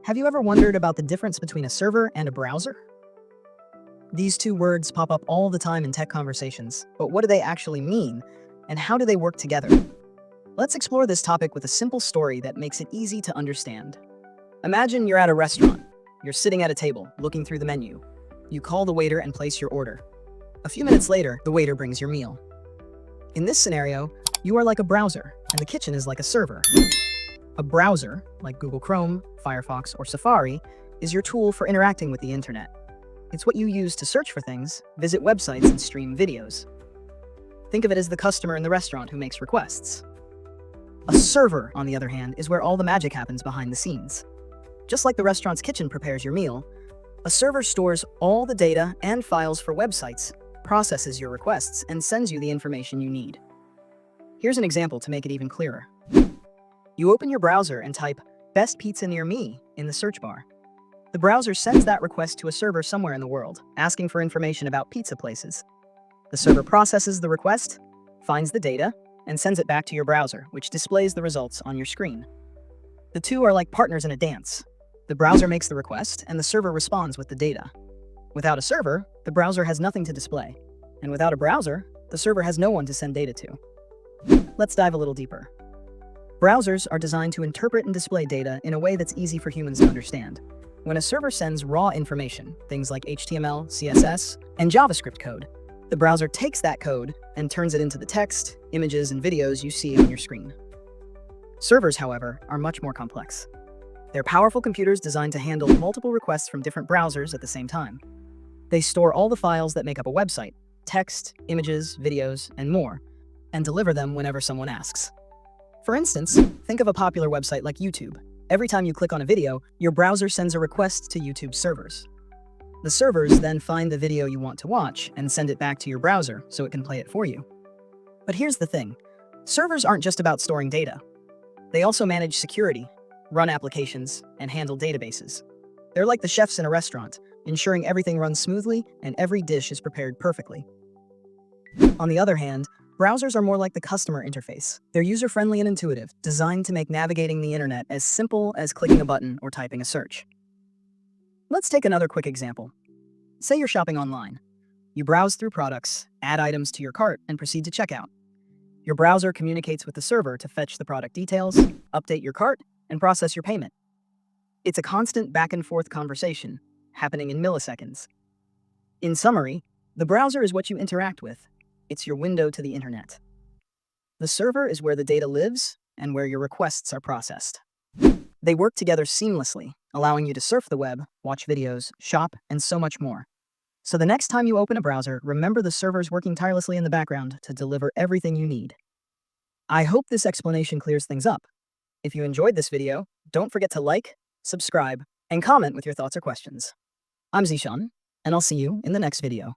Have you ever wondered about the difference between a server and a browser? These two words pop up all the time in tech conversations, but what do they actually mean, and how do they work together? Let's explore this topic with a simple story that makes it easy to understand. Imagine you're at a restaurant. You're sitting at a table, looking through the menu. You call the waiter and place your order. A few minutes later, the waiter brings your meal. In this scenario, you are like a browser, and the kitchen is like a server. A browser, like Google Chrome, Firefox, or Safari, is your tool for interacting with the internet. It's what you use to search for things, visit websites, and stream videos. Think of it as the customer in the restaurant who makes requests. A server, on the other hand, is where all the magic happens behind the scenes. Just like the restaurant's kitchen prepares your meal, a server stores all the data and files for websites, processes your requests, and sends you the information you need. Here's an example to make it even clearer. You open your browser and type "best pizza near me" in the search bar. The browser sends that request to a server somewhere in the world, asking for information about pizza places. The server processes the request, finds the data, and sends it back to your browser, which displays the results on your screen. The two are like partners in a dance. The browser makes the request, and the server responds with the data. Without a server, the browser has nothing to display. And without a browser, the server has no one to send data to. Let's dive a little deeper. Browsers are designed to interpret and display data in a way that's easy for humans to understand. When a server sends raw information, things like HTML, CSS, and JavaScript code, the browser takes that code and turns it into the text, images, and videos you see on your screen. Servers, however, are much more complex. They're powerful computers designed to handle multiple requests from different browsers at the same time. They store all the files that make up a website, text, images, videos, and more, and deliver them whenever someone asks. For instance, think of a popular website like YouTube. Every time you click on a video, your browser sends a request to YouTube's servers. The servers then find the video you want to watch and send it back to your browser so it can play it for you. But here's the thing. Servers aren't just about storing data. They also manage security, run applications, and handle databases. They're like the chefs in a restaurant, ensuring everything runs smoothly and every dish is prepared perfectly. On the other hand, browsers are more like the customer interface. They're user-friendly and intuitive, designed to make navigating the internet as simple as clicking a button or typing a search. Let's take another quick example. Say you're shopping online. You browse through products, add items to your cart, and proceed to checkout. Your browser communicates with the server to fetch the product details, update your cart, and process your payment. It's a constant back-and-forth conversation, happening in milliseconds. In summary, the browser is what you interact with. It's your window to the internet. The server is where the data lives and where your requests are processed. They work together seamlessly, allowing you to surf the web, watch videos, shop, and so much more. So the next time you open a browser, remember the server's working tirelessly in the background to deliver everything you need. I hope this explanation clears things up. If you enjoyed this video, don't forget to like, subscribe, and comment with your thoughts or questions. I'm Zishan, and I'll see you in the next video.